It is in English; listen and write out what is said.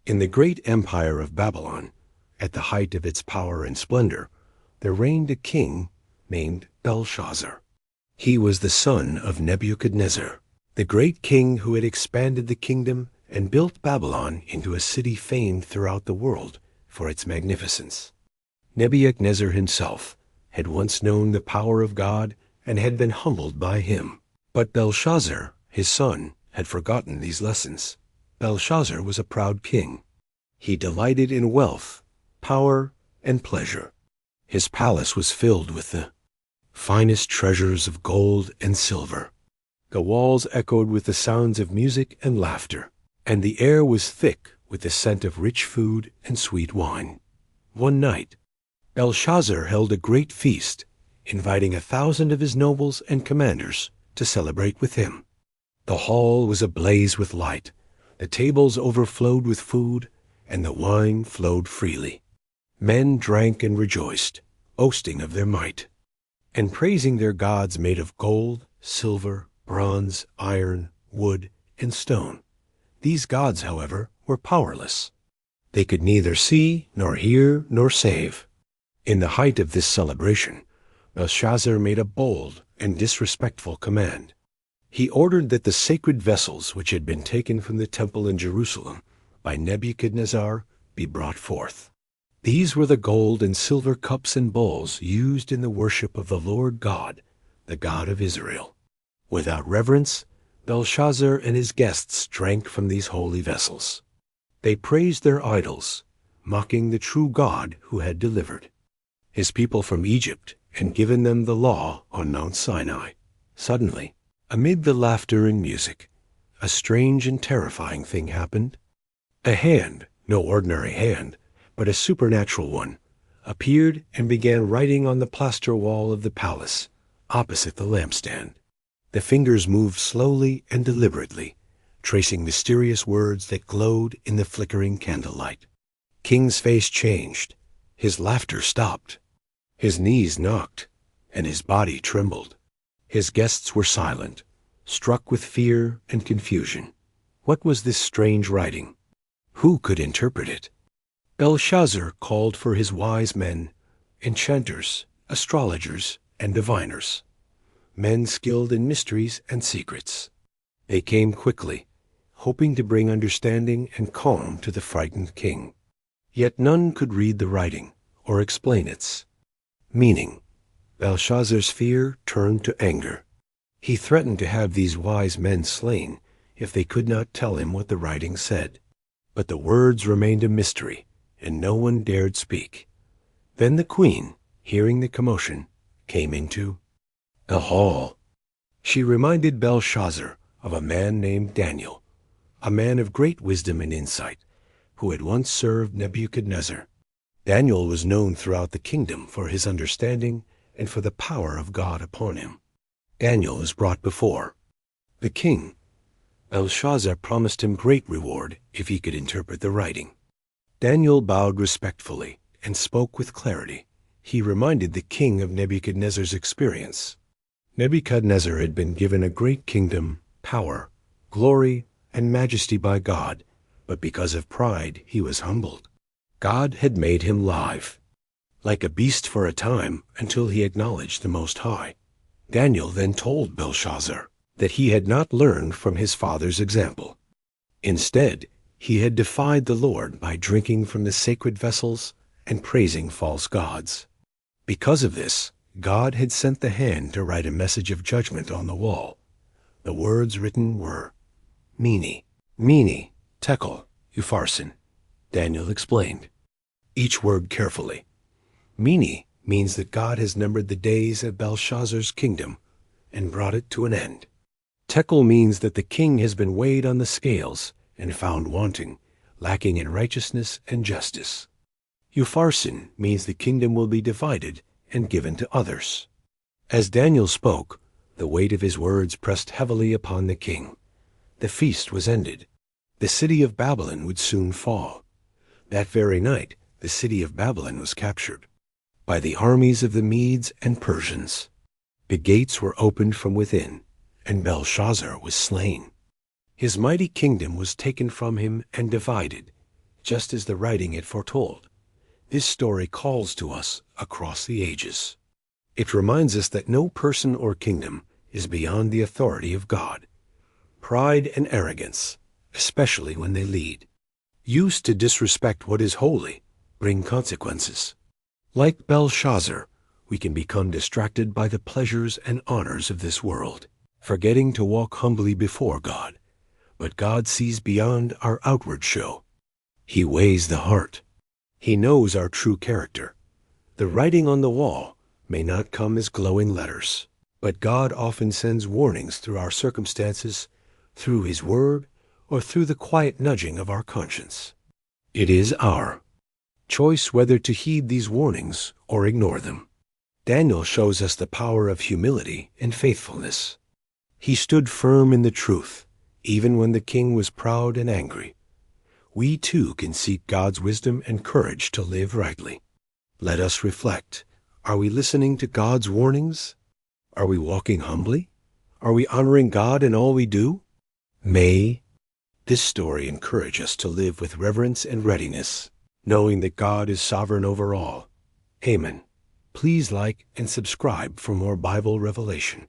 In the great empire of Babylon, at the height of its power and splendor, there reigned a king named Belshazzar. He was the son of Nebuchadnezzar, the great king who had expanded the kingdom and built Babylon into a city famed throughout the world for its magnificence. Nebuchadnezzar himself had once known the power of God and had been humbled by him. But Belshazzar, his son, had forgotten these lessons. Belshazzar was a proud king. He delighted in wealth, power, and pleasure. His palace was filled with the finest treasures of gold and silver. The walls echoed with the sounds of music and laughter, and the air was thick with the scent of rich food and sweet wine. One night, Belshazzar held a great feast, inviting 1,000 of his nobles and commanders to celebrate with him. The hall was ablaze with light, the tables overflowed with food, and the wine flowed freely. Men drank and rejoiced, boasting of their might, and praising their gods made of gold, silver, bronze, iron, wood, and stone. These gods, however, were powerless. They could neither see, nor hear, nor save. In the height of this celebration, Belshazzar made a bold and disrespectful command. He ordered that the sacred vessels which had been taken from the temple in Jerusalem by Nebuchadnezzar be brought forth. These were the gold and silver cups and bowls used in the worship of the Lord God, the God of Israel. Without reverence, Belshazzar and his guests drank from these holy vessels. They praised their idols, mocking the true God who had delivered his people from Egypt and given them the law on Mount Sinai. Suddenly, amid the laughter and music, a strange and terrifying thing happened. A hand, no ordinary hand, but a supernatural one, appeared and began writing on the plaster wall of the palace, opposite the lampstand. The fingers moved slowly and deliberately, tracing mysterious words that glowed in the flickering candlelight. King's face changed. His laughter stopped. His knees knocked, and his body trembled. His guests were silent, struck with fear and confusion. What was this strange writing? Who could interpret it? Belshazzar called for his wise men, enchanters, astrologers, and diviners, men skilled in mysteries and secrets. They came quickly, hoping to bring understanding and calm to the frightened king. Yet none could read the writing or explain its meaning. Belshazzar's fear turned to anger. He threatened to have these wise men slain if they could not tell him what the writing said. But the words remained a mystery, and no one dared speak. Then the queen, hearing the commotion, came into the hall. She reminded Belshazzar of a man named Daniel, a man of great wisdom and insight, who had once served Nebuchadnezzar. Daniel was known throughout the kingdom for his understanding and for the power of God upon him. Daniel was brought before the king. Belshazzar promised him great reward if he could interpret the writing. Daniel bowed respectfully and spoke with clarity. He reminded the king of Nebuchadnezzar's experience. Nebuchadnezzar had been given a great kingdom, power, glory, and majesty by God, but because of pride he was humbled. God had made him live, like a beast for a time, until he acknowledged the Most High. Daniel then told Belshazzar that he had not learned from his father's example. Instead, he had defied the Lord by drinking from the sacred vessels and praising false gods. Because of this, God had sent the hand to write a message of judgment on the wall. The words written were, Mene, Mene, Tekel, Upharsin. Daniel explained each word carefully. Mene means that God has numbered the days of Belshazzar's kingdom and brought it to an end. Tekel means that the king has been weighed on the scales and found wanting, lacking in righteousness and justice. Upharsin means the kingdom will be divided and given to others. As Daniel spoke, the weight of his words pressed heavily upon the king. The feast was ended. The city of Babylon would soon fall. That very night, the city of Babylon was captured by the armies of the Medes and Persians. The gates were opened from within, and Belshazzar was slain. His mighty kingdom was taken from him and divided, just as the writing it foretold. This story calls to us across the ages. It reminds us that no person or kingdom is beyond the authority of God. Pride and arrogance, especially when they lead, used to disrespect what is holy, bring consequences. Like Belshazzar, we can become distracted by the pleasures and honors of this world, forgetting to walk humbly before God. But God sees beyond our outward show. He weighs the heart. He knows our true character. The writing on the wall may not come as glowing letters, but God often sends warnings through our circumstances, through His Word, or through the quiet nudging of our conscience. It is our choice whether to heed these warnings or ignore them. Daniel shows us the power of humility and faithfulness. He stood firm in the truth, even when the king was proud and angry. We too can seek God's wisdom and courage to live rightly. Let us reflect. Are we listening to God's warnings? Are we walking humbly? Are we honoring God in all we do? May this story encourage us to live with reverence and readiness, knowing that God is sovereign over all. Amen. Please like and subscribe for more Bible revelation.